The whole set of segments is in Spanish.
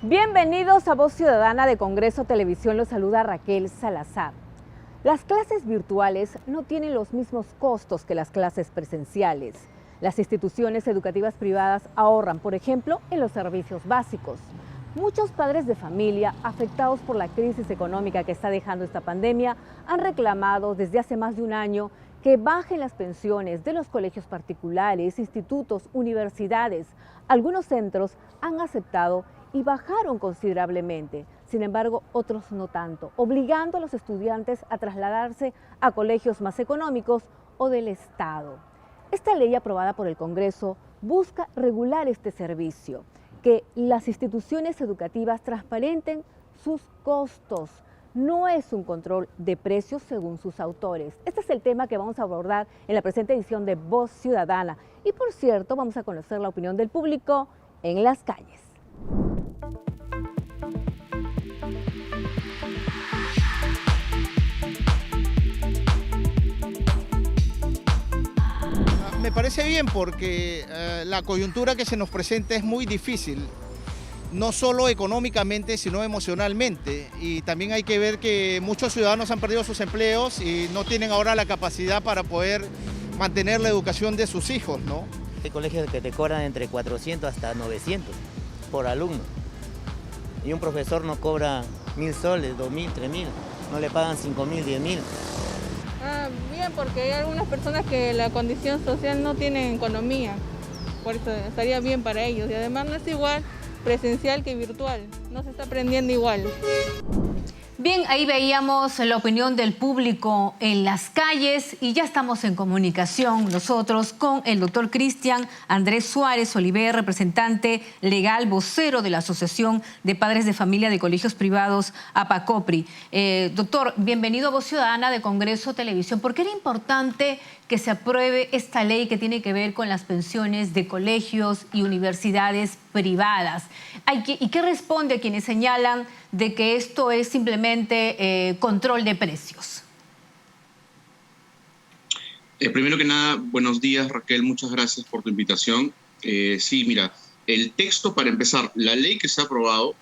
Bienvenidos a Voz Ciudadana de Congreso Televisión, los saluda Raquel Salazar. Las clases virtuales no tienen los mismos costos que las clases presenciales. Las instituciones educativas privadas ahorran, por ejemplo, en los servicios básicos. Muchos padres de familia afectados por la crisis económica que está dejando esta pandemia han reclamado desde hace más de un año que bajen las pensiones de los colegios particulares, institutos, universidades. Algunos centros han aceptado y bajaron considerablemente. Sin embargo, otros no tanto, obligando a los estudiantes a trasladarse a colegios más económicos o del Estado. Esta ley aprobada por el Congreso busca regular este servicio, que las instituciones educativas transparenten sus costos. No es un control de precios según sus autores. Este es el tema que vamos a abordar en la presente edición de Voz Ciudadana. Y por cierto, vamos a conocer la opinión del público en las calles. Me parece bien porque la coyuntura que se nos presenta es muy difícil, no solo económicamente, sino emocionalmente. Y también hay que ver que muchos ciudadanos han perdido sus empleos y no tienen ahora la capacidad para poder mantener la educación de sus hijos, ¿no? Hay colegios que te cobran entre 400 hasta 900 por alumno. Y un profesor no cobra 1.000 soles, 2.000, 3.000, no le pagan 5.000, 10.000. Bien, porque hay algunas personas que la condición social no tienen economía, por eso estaría bien para ellos. Y además no es igual presencial que virtual, no se está aprendiendo igual. Bien, ahí veíamos la opinión del público en las calles y ya estamos en comunicación nosotros con el doctor Cristian Andrés Suárez Oliver, representante legal, vocero de la Asociación de Padres de Familia de Colegios Privados, APACOPRI. Doctor, bienvenido a Voz Ciudadana de Congreso Televisión. ¿Por qué era importante que se apruebe esta ley que tiene que ver con las pensiones de colegios y universidades privadas? ¿Y qué responde a quienes señalan de que esto es simplemente control de precios? Primero que nada, buenos días, Raquel, muchas gracias por tu invitación. Sí, mira, el texto, para empezar, la ley que se ha aprobado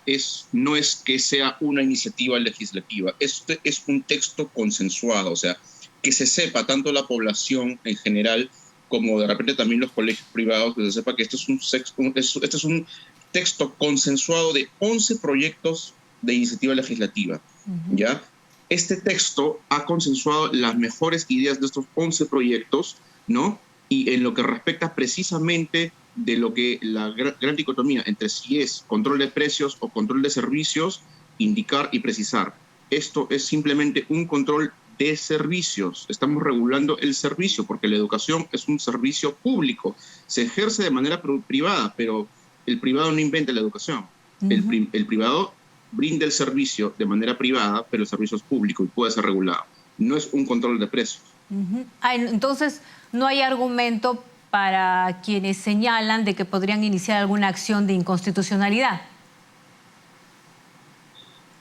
no es que sea una iniciativa legislativa, este es un texto consensuado, o sea, que se sepa, tanto la población en general como de repente también los colegios privados, que se sepa que este es un texto consensuado de 11 proyectos de iniciativa legislativa, ¿ya? Este texto ha consensuado las mejores ideas de estos 11 proyectos, ¿no? Y en lo que respecta precisamente de lo que la gran dicotomía entre si es control de precios o control de servicios, indicar y precisar. Esto es simplemente un control de servicios. Estamos regulando el servicio porque la educación es un servicio público. Se ejerce de manera privada, pero el privado no inventa la educación. El privado brinda el servicio de manera privada, pero el servicio es público y puede ser regulado. No es un control de precios. Entonces, no hay argumento para quienes señalan de que podrían iniciar alguna acción de inconstitucionalidad.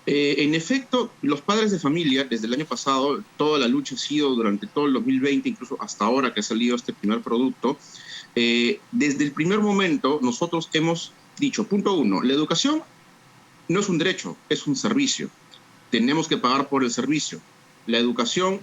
En efecto, los padres de familia, desde el año pasado, toda la lucha ha sido durante todo el 2020, incluso hasta ahora que ha salido este primer producto. Desde el primer momento, nosotros hemos dicho, punto uno, la educación no es un derecho, es un servicio. Tenemos que pagar por el servicio. La educación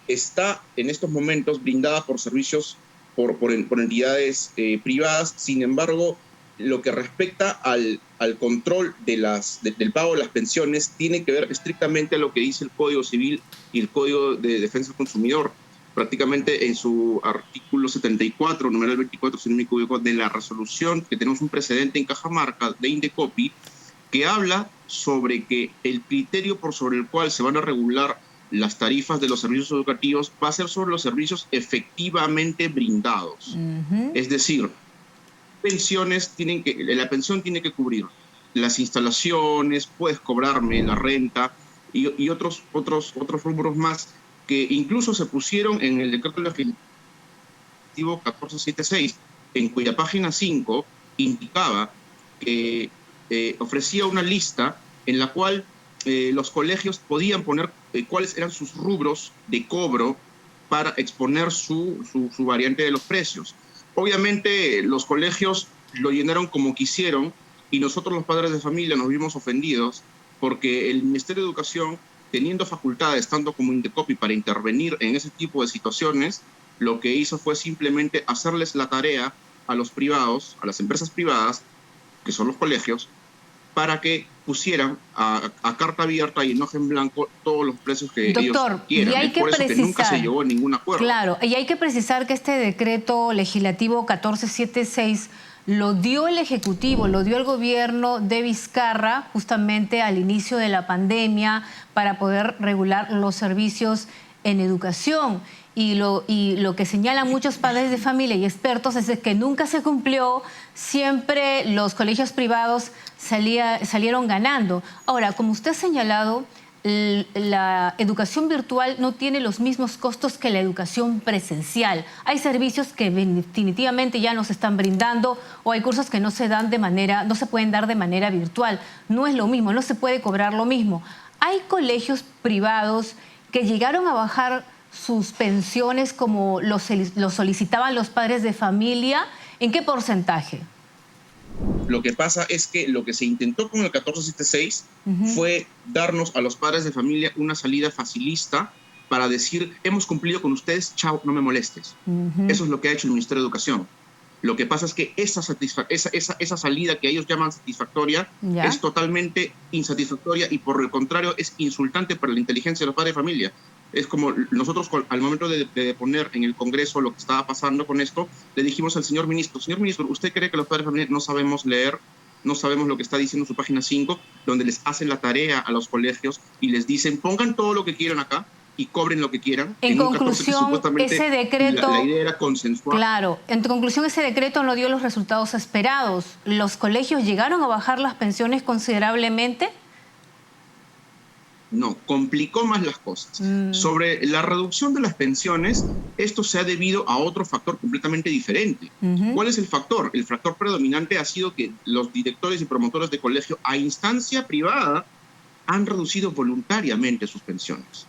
está en estos momentos brindada por servicios, por entidades privadas. Sin embargo, lo que respecta al control del pago de las pensiones tiene que ver estrictamente a lo que dice el Código Civil y el Código de Defensa del Consumidor. Prácticamente en su artículo 74, numeral 24, si no me equivoco, de la resolución, que tenemos un precedente en Cajamarca de Indecopi, que habla sobre que el criterio por sobre el cual se van a regular las tarifas de los servicios educativos va a ser sobre los servicios efectivamente brindados. Es decir, la pensión tiene que cubrir las instalaciones, puedes cobrarme la renta y otros rubros más que incluso se pusieron en el decreto legislativo 1476, en cuya página 5 indicaba que ofrecía una lista en la cual los colegios podían poner cuáles eran sus rubros de cobro para exponer su variante de los precios. Obviamente los colegios lo llenaron como quisieron y nosotros los padres de familia nos vimos ofendidos porque el Ministerio de Educación, teniendo facultades, estando como Indecopi para intervenir en ese tipo de situaciones, lo que hizo fue simplemente hacerles la tarea a los privados, a las empresas privadas, que son los colegios, para que pusieran a carta abierta y en hoja en blanco todos los precios que ellos quieran. Y hay que por eso precisar, que nunca se llegó a ningún acuerdo. Claro, y hay que precisar que este decreto legislativo 1476 lo dio el Ejecutivo, lo dio el gobierno de Vizcarra justamente al inicio de la pandemia para poder regular los servicios en educación. Y lo que señalan muchos padres de familia y expertos es que nunca se cumplió, siempre los colegios privados salieron ganando. Ahora, como usted ha señalado, la educación virtual no tiene los mismos costos que la educación presencial. Hay servicios que definitivamente ya no se están brindando o hay cursos que no se pueden dar de manera virtual. No es lo mismo, no se puede cobrar lo mismo. Hay colegios privados que llegaron a bajar sus pensiones como lo solicitaban los padres de familia. ¿En qué porcentaje? Lo que pasa es que lo que se intentó con el 1476 fue darnos a los padres de familia una salida facilista para decir, hemos cumplido con ustedes, chao, no me molestes. Eso es lo que ha hecho el Ministerio de Educación. Lo que pasa es que esa salida que ellos llaman satisfactoria es totalmente insatisfactoria y por el contrario es insultante para la inteligencia de los padres de familia. Es como nosotros al momento de poner en el Congreso lo que estaba pasando con esto, le dijimos al señor ministro, ¿usted cree que los padres de familia no sabemos leer? No sabemos lo que está diciendo su página 5, donde les hacen la tarea a los colegios y les dicen, pongan todo lo que quieran acá y cobren lo que quieran. En conclusión, ese decreto... La idea era consensuar. Claro, en conclusión, ese decreto no dio los resultados esperados. ¿Los colegios llegaron a bajar las pensiones considerablemente? No, complicó más las cosas. Sobre la reducción de las pensiones, esto se ha debido a otro factor completamente diferente. ¿Cuál es el factor? El factor predominante ha sido que los directores y promotores de colegio a instancia privada han reducido voluntariamente sus pensiones.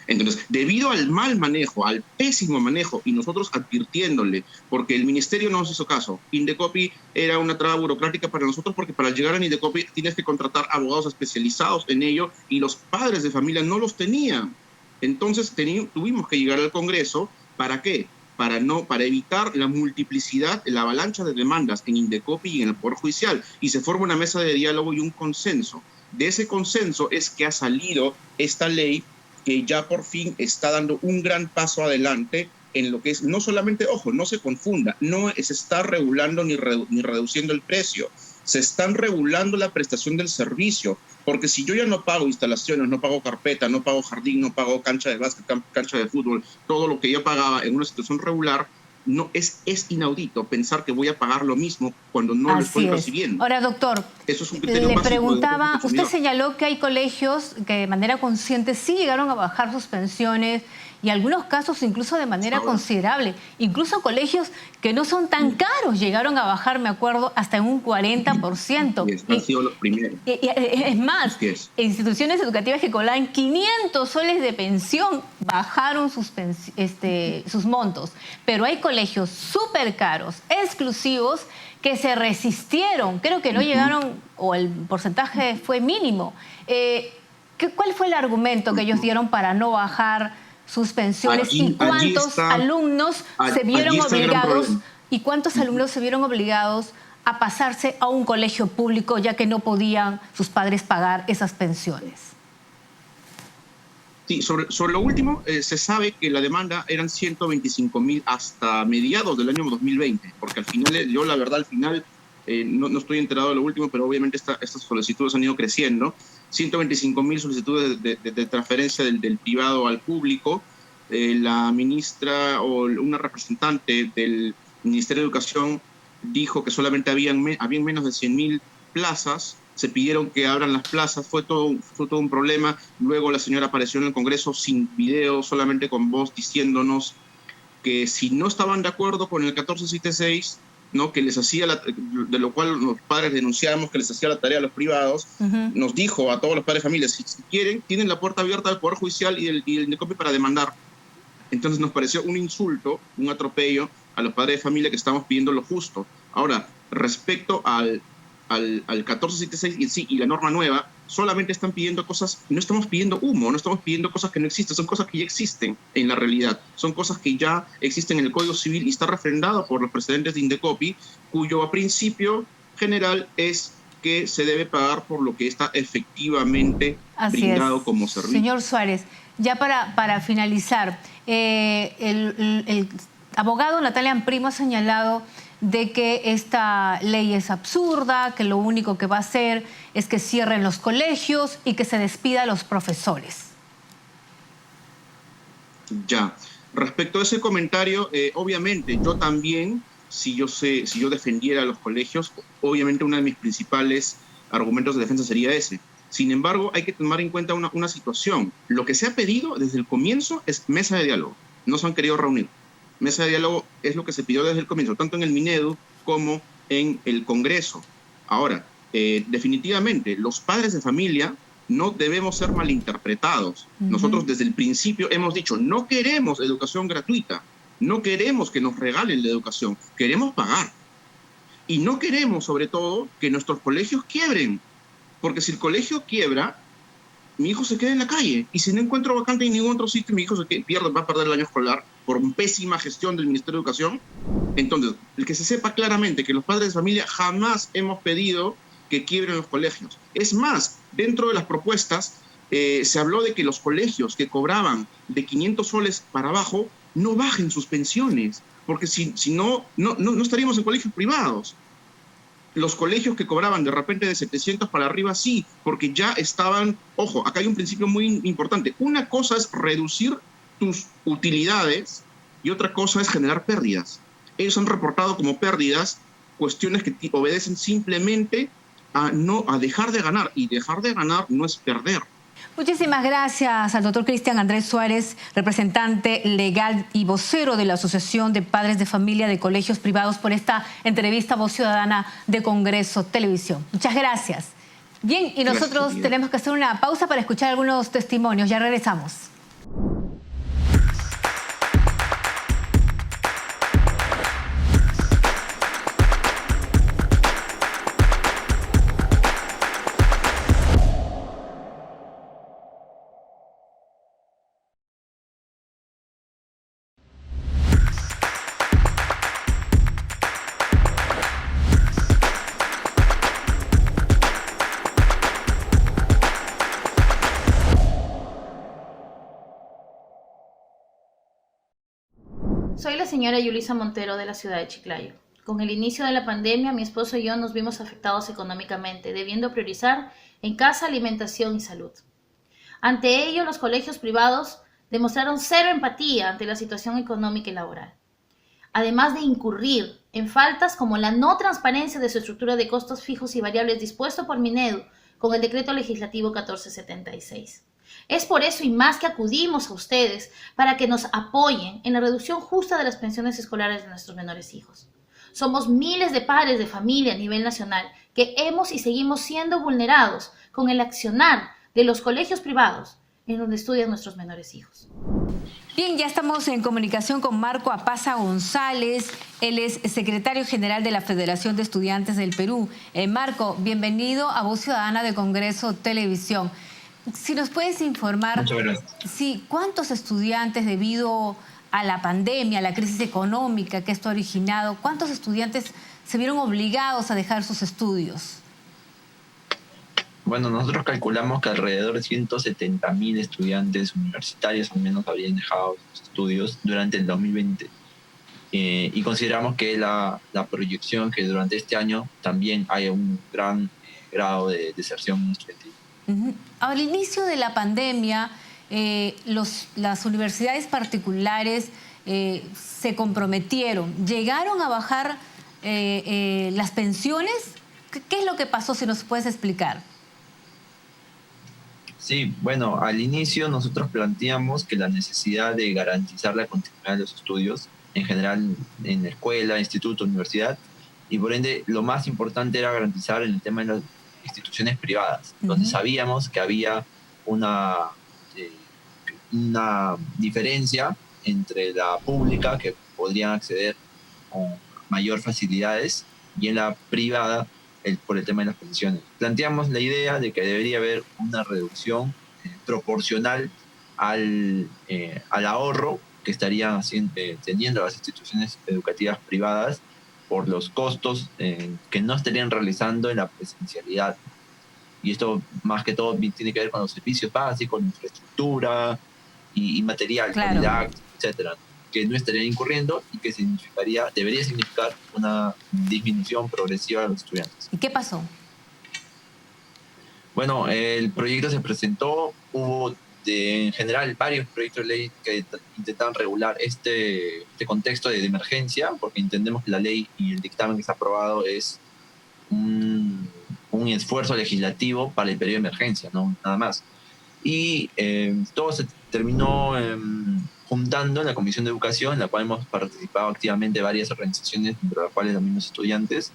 Entonces, debido al mal manejo, al pésimo manejo, y nosotros advirtiéndole, porque el ministerio no nos hizo caso, Indecopi era una traba burocrática para nosotros, porque para llegar a Indecopi tienes que contratar abogados especializados en ello, y los padres de familia no los tenían. Entonces tuvimos que llegar al Congreso, ¿para qué? Para evitar la multiplicidad, la avalancha de demandas en Indecopi y en el Poder Judicial, y se forma una mesa de diálogo y un consenso. De ese consenso es que ha salido esta ley que ya por fin está dando un gran paso adelante en lo que es, no solamente, ojo, no se confunda, no se está regulando ni reduciendo el precio, se están regulando la prestación del servicio, porque si yo ya no pago instalaciones, no pago carpeta, no pago jardín, no pago cancha de básquet, cancha de fútbol, todo lo que yo pagaba en una situación regular, no es inaudito pensar que voy a pagar lo mismo cuando no lo estoy recibiendo. Ahora, doctor, eso es un criterio le básico preguntaba, usted señaló que hay colegios que de manera consciente sí llegaron a bajar sus pensiones y en algunos casos incluso de manera considerable. Incluso colegios que no son tan caros llegaron a bajar, me acuerdo, hasta en un 40%. Han sido los primeros. Es más, instituciones educativas que cobraban 500 soles de pensión bajaron sus montos. Pero hay colegios súper caros, exclusivos, que se resistieron. Creo que no llegaron, o el porcentaje fue mínimo. ¿Cuál fue el argumento que ellos dieron para no bajar sus pensiones? ¿Y cuántos alumnos se vieron obligados a pasarse a un colegio público ya que no podían sus padres pagar esas pensiones? Sí, sobre lo último, se sabe que la demanda eran 125.000 hasta mediados del año 2020, porque al final, yo la verdad al final no estoy enterado de lo último, pero obviamente estas solicitudes han ido creciendo. 125.000 solicitudes de transferencia del privado al público. La ministra o una representante del Ministerio de Educación dijo que solamente habían menos de 100.000 plazas. Se pidieron que abran las plazas, fue todo un problema. Luego la señora apareció en el Congreso sin video, solamente con voz, diciéndonos que si no estaban de acuerdo con el 1476, ¿no? Que les hacía de lo cual los padres denunciamos que les hacía la tarea a los privados, nos dijo a todos los padres de familia, si quieren, tienen la puerta abierta del Poder Judicial y del Indecopi para demandar. Entonces nos pareció un insulto, un atropello a los padres de familia que estamos pidiendo lo justo. Ahora, respecto al al 1476 y la norma nueva, solamente están pidiendo cosas, no estamos pidiendo humo, no estamos pidiendo cosas que no existen, son cosas que ya existen en la realidad, son cosas que ya existen en el Código Civil y está refrendado por los precedentes de Indecopi, cuyo principio general es que se debe pagar por lo que está efectivamente brindado como servicio. Señor Suárez, ya para finalizar, el abogado Natalia Primo ha señalado de que esta ley es absurda, que lo único que va a hacer es que cierren los colegios y que se despida a los profesores. Ya, respecto a ese comentario, obviamente yo también, si yo defendiera a los colegios, obviamente uno de mis principales argumentos de defensa sería ese. Sin embargo, hay que tomar en cuenta una situación. Lo que se ha pedido desde el comienzo es mesa de diálogo. No se han querido reunir. Mesa de diálogo es lo que se pidió desde el comienzo, tanto en el Minedu como en el Congreso. Ahora, definitivamente, los padres de familia no debemos ser malinterpretados. Nosotros desde el principio hemos dicho, no queremos educación gratuita, no queremos que nos regalen la educación, queremos pagar. Y no queremos, sobre todo, que nuestros colegios quiebren, porque si el colegio quiebra, mi hijo se queda en la calle, y si no encuentro vacante en ningún otro sitio, mi hijo va a perder el año escolar por pésima gestión del Ministerio de Educación. Entonces, el que se sepa claramente que los padres de familia jamás hemos pedido que quiebren los colegios. Es más, dentro de las propuestas se habló de que los colegios que cobraban de 500 soles para abajo no bajen sus pensiones, porque si no estaríamos en colegios privados. Los colegios que cobraban de repente de 700 para arriba, sí, porque ya estaban... Ojo, acá hay un principio muy importante. Una cosa es reducir tus utilidades y otra cosa es generar pérdidas. Ellos han reportado como pérdidas cuestiones que obedecen simplemente a dejar de ganar, y dejar de ganar no es perder. Muchísimas gracias al doctor Cristian Andrés Suárez, representante legal y vocero de la Asociación de Padres de Familia de Colegios Privados, por esta entrevista a Voz Ciudadana de Congreso Televisión. Muchas gracias. Bien, y nosotros tenemos que hacer una pausa para escuchar algunos testimonios. Ya regresamos. Soy la señora Yulisa Montero de la ciudad de Chiclayo. Con el inicio de la pandemia, mi esposo y yo nos vimos afectados económicamente, debiendo priorizar en casa alimentación y salud. Ante ello, los colegios privados demostraron cero empatía ante la situación económica y laboral, además de incurrir en faltas como la no transparencia de su estructura de costos fijos y variables dispuesto por Minedu con el decreto legislativo 1476. Es por eso y más que acudimos a ustedes para que nos apoyen en la reducción justa de las pensiones escolares de nuestros menores hijos. Somos miles de padres de familia a nivel nacional que hemos y seguimos siendo vulnerados con el accionar de los colegios privados en donde estudian nuestros menores hijos. Bien, ya estamos en comunicación con Marco Apaza González. Él es secretario general de la Federación de Estudiantes del Perú. Marco, bienvenido a Voz Ciudadana de Congreso Televisión. Si nos puedes informar, sí, ¿cuántos estudiantes, debido a la pandemia, a la crisis económica que esto ha originado, cuántos estudiantes se vieron obligados a dejar sus estudios? Bueno, nosotros calculamos que alrededor de 170.000 estudiantes universitarios al menos habrían dejado sus estudios durante el 2020. Y consideramos que la proyección que durante este año también hay un gran grado de deserción estudiantil. Al inicio de la pandemia, las universidades particulares se comprometieron, llegaron a bajar las pensiones. ¿Qué es lo que pasó? Si nos puedes explicar. Sí, bueno, al inicio nosotros planteamos que la necesidad de garantizar la continuidad de los estudios, en general en la escuela, instituto, universidad, y por ende lo más importante era garantizar en el tema de las instituciones privadas, donde sabíamos que había una diferencia entre la pública, que podrían acceder con mayor facilidades, y en la privada, por el tema de las pensiones. Planteamos la idea de que debería haber una reducción proporcional al ahorro que estarían teniendo las instituciones educativas privadas por los costos que no estarían realizando en la presencialidad. Y esto más que todo tiene que ver con los servicios básicos, infraestructura y material, Claro. calidad, etcétera, que no estarían incurriendo y que debería significar una disminución progresiva de los estudiantes. ¿Y qué pasó? Bueno, el proyecto se presentó, hubo en general varios proyectos de ley que intentaban regular este contexto de emergencia, porque entendemos que la ley y el dictamen que está aprobado es un esfuerzo legislativo para el periodo de emergencia, ¿no? Nada más. Y todo se terminó juntando en la Comisión de Educación, en la cual hemos participado activamente varias organizaciones, entre las cuales también los estudiantes,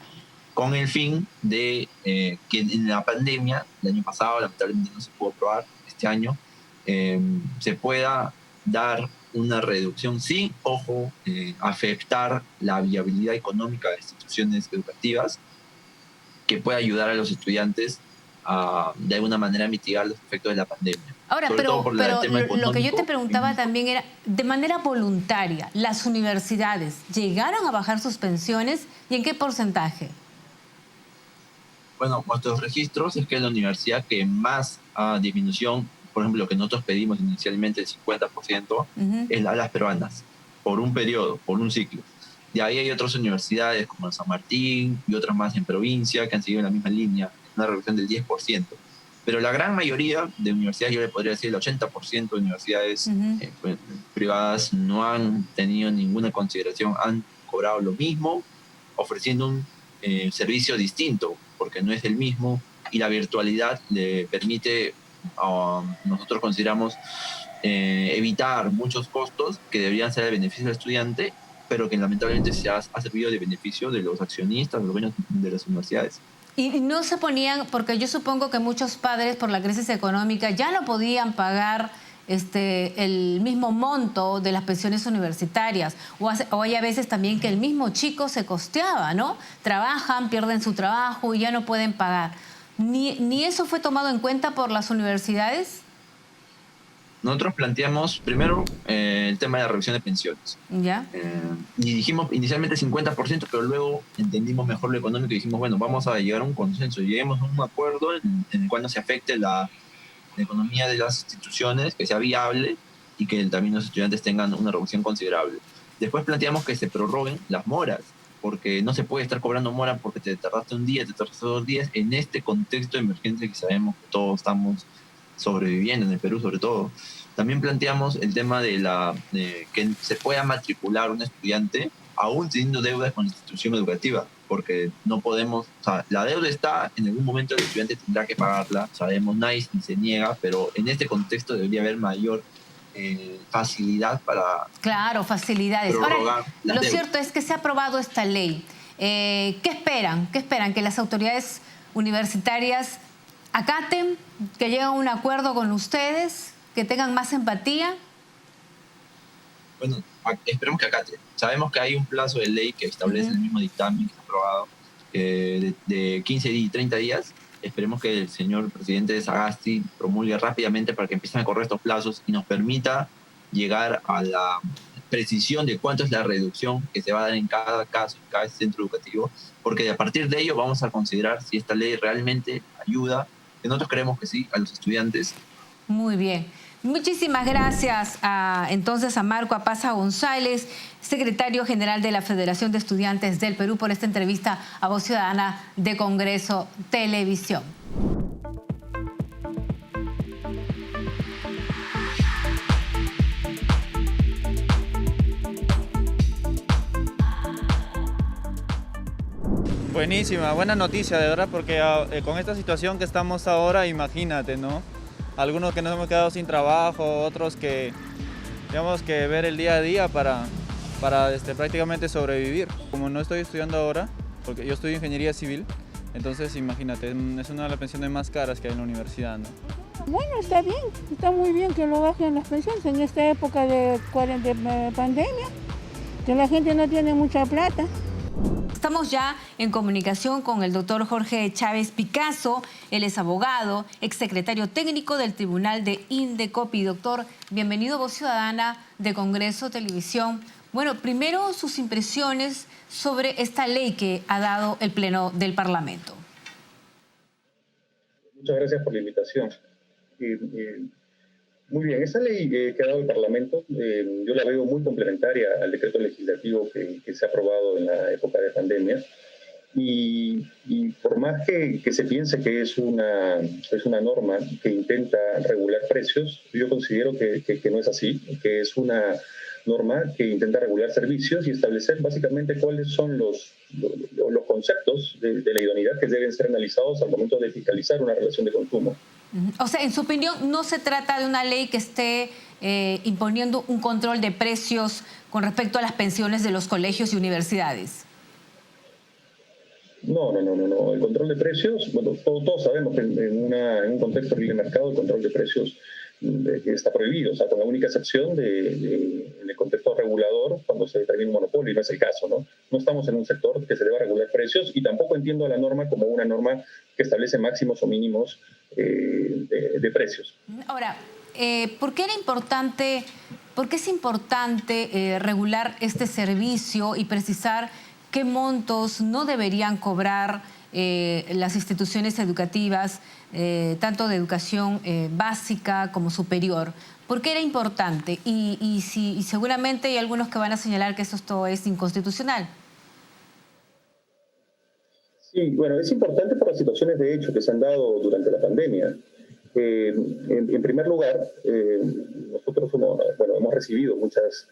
con el fin de que en la pandemia, el año pasado lamentablemente no se pudo aprobar, este año, se pueda dar una reducción sin, ojo, afectar la viabilidad económica de instituciones educativas, que pueda ayudar a los estudiantes a, de alguna manera, mitigar los efectos de la pandemia. Ahora, Sobre todo por el tema lo que yo te económico. preguntaba también era, de manera voluntaria, ¿las universidades llegaron a bajar sus pensiones y en qué porcentaje? Bueno, nuestros registros es que la universidad que más disminución, por ejemplo, lo que nosotros pedimos inicialmente, el 50%, es las peruanas, por un periodo, por un ciclo. De ahí hay otras universidades como San Martín y otras más en provincia que han seguido en la misma línea, una reducción del 10%. Pero la gran mayoría de universidades, yo le podría decir el 80% de universidades privadas no han tenido ninguna consideración, han cobrado lo mismo, ofreciendo un servicio distinto, porque no es el mismo, y la virtualidad le permite, nosotros consideramos, evitar muchos costos que deberían ser de beneficio del estudiante, pero que lamentablemente se ha servido de beneficio de los accionistas, de los dueños de las universidades. Y no se ponían, porque yo supongo que muchos padres por la crisis económica ya no podían pagar el mismo monto de las pensiones universitarias, o hay a veces también que el mismo chico se costeaba, ¿no? Trabajan, pierden su trabajo y ya no pueden pagar. ¿Ni eso fue tomado en cuenta por las universidades? Nosotros planteamos primero el tema de la revisión de pensiones. ¿Ya? Y dijimos inicialmente 50%, pero luego entendimos mejor lo económico y dijimos, bueno, vamos a llegar a un consenso, lleguemos a un acuerdo en el cual no se afecte la economía de las instituciones, que sea viable y que también los estudiantes tengan una reducción considerable. Después planteamos que se prorroguen las moras, porque no se puede estar cobrando mora porque te tardaste un día, te tardaste 2 días, en este contexto de emergencia que sabemos que todos estamos sobreviviendo, en el Perú sobre todo. También planteamos el tema de que se pueda matricular un estudiante aún teniendo deudas con la institución educativa, porque no podemos, o sea, la deuda está, en algún momento el estudiante tendrá que pagarla, sabemos, nadie se niega, pero en este contexto debería haber mayor facilidad para... Claro, facilidades. Ahora, lo deudas. cierto es que se ha aprobado esta ley. ¿Qué esperan? ¿Qué esperan? ¿Que las autoridades universitarias acaten, que lleguen a un acuerdo con ustedes, que tengan más empatía? Bueno, esperemos que acate. Sabemos que hay un plazo de ley que establece el mismo dictamen que está aprobado de 15 y 30 días. Esperemos que el señor presidente de Sagasti promulgue rápidamente para que empiecen a correr estos plazos y nos permita llegar a la precisión de cuánto es la reducción que se va a dar en cada caso, en cada centro educativo, porque a partir de ello vamos a considerar si esta ley realmente ayuda, que nosotros creemos que sí, a los estudiantes. Muy bien. Muchísimas gracias entonces a Marco Apaza González, secretario general de la Federación de Estudiantes del Perú, por esta entrevista a Voz Ciudadana de Congreso Televisión. Buenísima, buena noticia, de verdad, porque con esta situación que estamos ahora, imagínate, ¿no? Algunos que nos hemos quedado sin trabajo, otros que tenemos que ver el día a día para prácticamente sobrevivir. Como no estoy estudiando ahora, porque yo estudio ingeniería civil, entonces imagínate, es una de las pensiones más caras que hay en la universidad, ¿no? Bueno, está bien, está muy bien que lo bajen las pensiones en esta época de pandemia, que la gente no tiene mucha plata. estamos ya en comunicación con el doctor Jorge Chávez Picasso. Él es abogado, exsecretario técnico del Tribunal de Indecopi. Doctor, bienvenido a Voz Ciudadana de Congreso Televisión. Bueno, primero sus impresiones sobre esta ley que ha dado el Pleno del Parlamento. Muchas gracias por la invitación. Muy bien, esa ley que ha dado el Parlamento, yo la veo muy complementaria al decreto legislativo que se ha aprobado en la época de pandemia. Y por más que se piense que es una norma que intenta regular precios, yo considero que no es así, que es una norma que intenta regular servicios y establecer básicamente cuáles son los conceptos de la idoneidad que deben ser analizados al momento de fiscalizar una relación de consumo. O sea, en su opinión, no se trata de una ley que esté imponiendo un control de precios con respecto a las pensiones de los colegios y universidades. No. El control de precios, bueno, todos sabemos que en un contexto de libre mercado el control de precios está prohibido, o sea, con la única excepción en el contexto regulador cuando se determina un monopolio, y no es el caso, ¿no? No estamos en un sector que se deba regular precios y tampoco entiendo a la norma como una norma que establece máximos o mínimos de precios. Ahora, ¿por qué es importante regular este servicio y precisar qué montos no deberían cobrar las instituciones educativas, tanto de educación básica como superior? ¿Por qué era importante? Y seguramente hay algunos que van a señalar que esto es inconstitucional. Sí, bueno, es importante por las situaciones de hecho que se han dado durante la pandemia. En primer lugar, nosotros hemos recibido muchas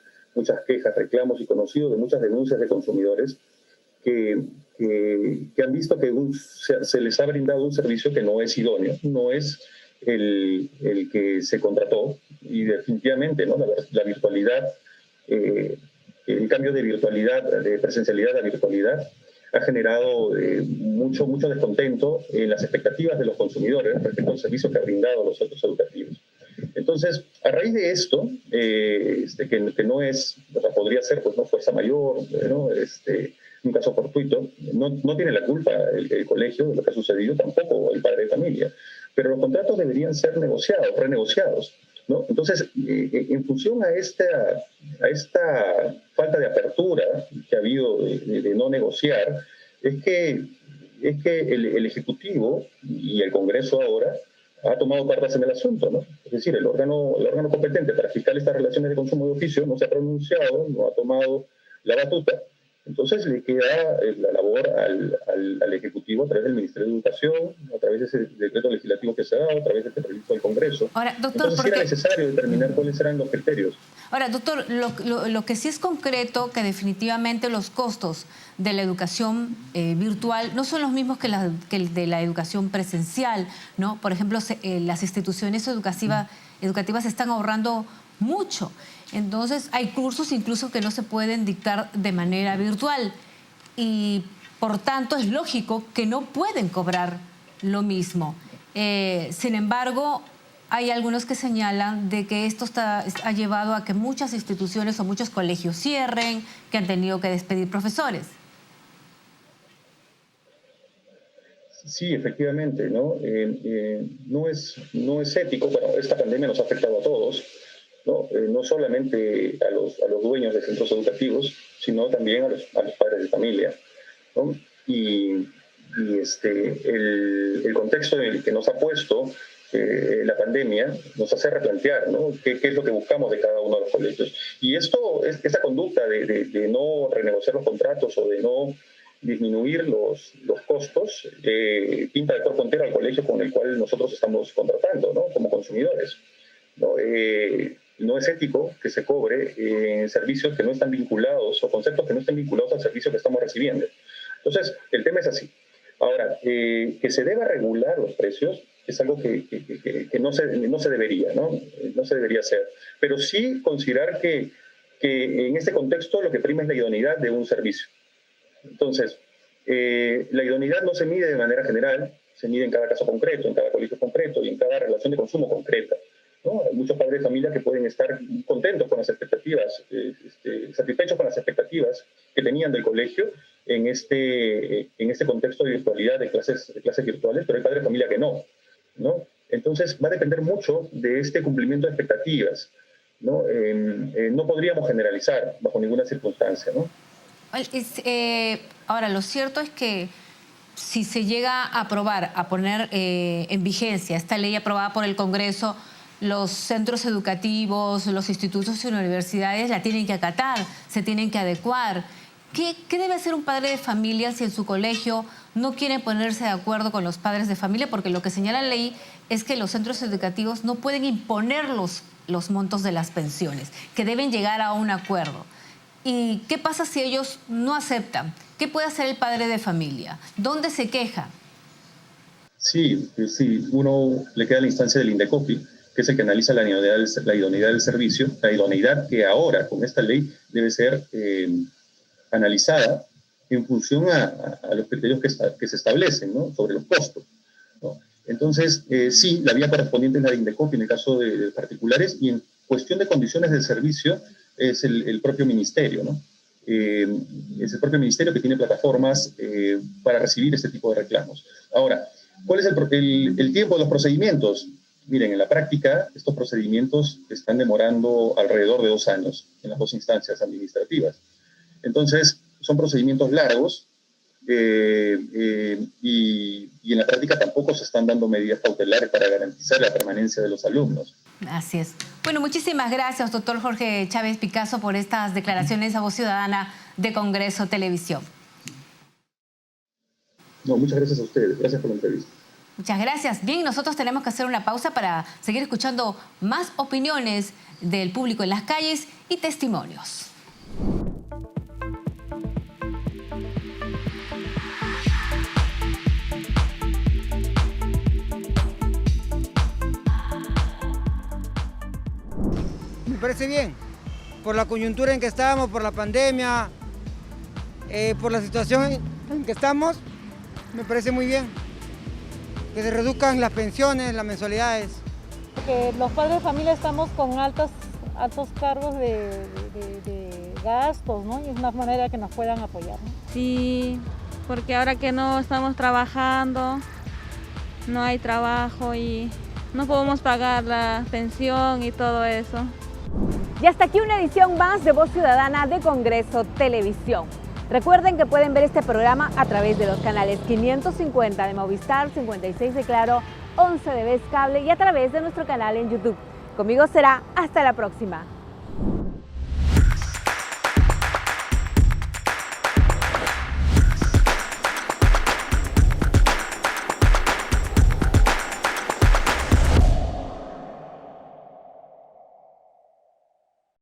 quejas, reclamos y conocido de muchas denuncias de consumidores que han visto que se les ha brindado un servicio que no es idóneo, no es el que se contrató, y definitivamente, ¿no? La virtualidad, el cambio de virtualidad, de presencialidad a virtualidad, ha generado mucho descontento en las expectativas de los consumidores respecto al servicio que ha brindado a los centros educativos. Entonces, a raíz de esto, que no es, o sea, podría ser pues no fuerza mayor, ¿no? Un caso fortuito, no tiene la culpa el colegio de lo que ha sucedido, tampoco el padre de familia, pero los contratos deberían ser renegociados, ¿no? Entonces, en función a esta falta de apertura que ha habido de no negociar, es que el Ejecutivo y el Congreso ahora ha tomado cartas en el asunto, ¿no? Es decir, el órgano competente para fiscalizar estas relaciones de consumo de oficio no se ha pronunciado, no ha tomado la batuta. Entonces le queda la labor al Ejecutivo a través del Ministerio de Educación, a través de ese decreto legislativo que se ha dado, a través de este proyecto del Congreso. Ahora, doctor, entonces era necesario determinar cuáles eran los criterios. Ahora, doctor, lo que sí es concreto, que definitivamente los costos de la educación virtual no son los mismos que el de la educación presencial, ¿no? Por ejemplo, las instituciones educativas están ahorrando mucho. Entonces, hay cursos incluso que no se pueden dictar de manera virtual y, por tanto, es lógico que no pueden cobrar lo mismo. Sin embargo, hay algunos que señalan de que esto ha llevado a que muchas instituciones o muchos colegios cierren, que han tenido que despedir profesores. Sí, efectivamente, ¿no? No es ético. Bueno, esta pandemia nos ha afectado a todos, ¿no? No solamente a los dueños de centros educativos, sino también a los padres de familia, ¿no? Y el contexto en el que nos ha puesto la pandemia nos hace replantear, ¿no? ¿Qué es lo que buscamos de cada uno de los colegios? Y esta conducta de no renegociar los contratos o de no disminuir los costos pinta de cuerpo entero al colegio con el cual nosotros estamos contratando, ¿no? Como consumidores, ¿no? No es ético que se cobre en servicios que no están vinculados o conceptos que no estén vinculados al servicio que estamos recibiendo. Entonces, el tema es así. Ahora, que se deba regular los precios es algo que no se debería, ¿no? No se debería hacer. Pero sí considerar que en este contexto lo que prima es la idoneidad de un servicio. Entonces, la idoneidad no se mide de manera general, se mide en cada caso concreto, en cada colegio concreto y en cada relación de consumo concreta, ¿no? Hay muchos padres de familia que pueden estar contentos con las expectativas, satisfechos con las expectativas que tenían del colegio en este contexto de virtualidad, de clases virtuales, pero hay padres de familia que no, ¿no? Entonces va a depender mucho de este cumplimiento de expectativas, ¿no? No podríamos generalizar bajo ninguna circunstancia, ¿no? Ahora, lo cierto es que si se llega a aprobar, a poner en vigencia esta ley aprobada por el Congreso, los centros educativos, los institutos y universidades la tienen que acatar, se tienen que adecuar. ¿Qué debe hacer un padre de familia si en su colegio no quiere ponerse de acuerdo con los padres de familia? Porque lo que señala la ley es que los centros educativos no pueden imponer los montos de las pensiones, que deben llegar a un acuerdo. ¿Y qué pasa si ellos no aceptan? ¿Qué puede hacer el padre de familia? ¿Dónde se queja? Sí, uno le queda la instancia del INDECOPI, que es el que analiza la idoneidad del servicio, la idoneidad que ahora con esta ley debe ser analizada en función a los criterios que se establecen, ¿no? Sobre los costos, ¿no? Entonces, sí, la vía correspondiente es la de INDECOPI en el caso de particulares, y en cuestión de condiciones del servicio es el propio ministerio, ¿no? Es el propio ministerio que tiene plataformas para recibir este tipo de reclamos. Ahora, ¿cuál es el tiempo de los procedimientos? Miren, en la práctica, estos procedimientos están demorando alrededor de 2 años en las 2 instancias administrativas. Entonces, son procedimientos largos y en la práctica tampoco se están dando medidas cautelares para garantizar la permanencia de los alumnos. Así es. Bueno, muchísimas gracias, doctor Jorge Chávez Picazo, por estas declaraciones a Voz Ciudadana de Congreso Televisión. No, muchas gracias a ustedes. Gracias por la entrevista. Muchas gracias. Bien, nosotros tenemos que hacer una pausa para seguir escuchando más opiniones del público en las calles y testimonios. Me parece bien, por la coyuntura en que estamos, por la pandemia, por la situación en que estamos, me parece muy bien que se reduzcan las pensiones, las mensualidades. Porque los padres de familia estamos con altos cargos de gastos, ¿no? Y es una manera que nos puedan apoyar, ¿no? Sí, porque ahora que no estamos trabajando, no hay trabajo y no podemos pagar la pensión y todo eso. Y hasta aquí una edición más de Voz Ciudadana de Congreso Televisión. Recuerden que pueden ver este programa a través de los canales 550 de Movistar, 56 de Claro, 11 de Vez Cable y a través de nuestro canal en YouTube. Conmigo será hasta la próxima.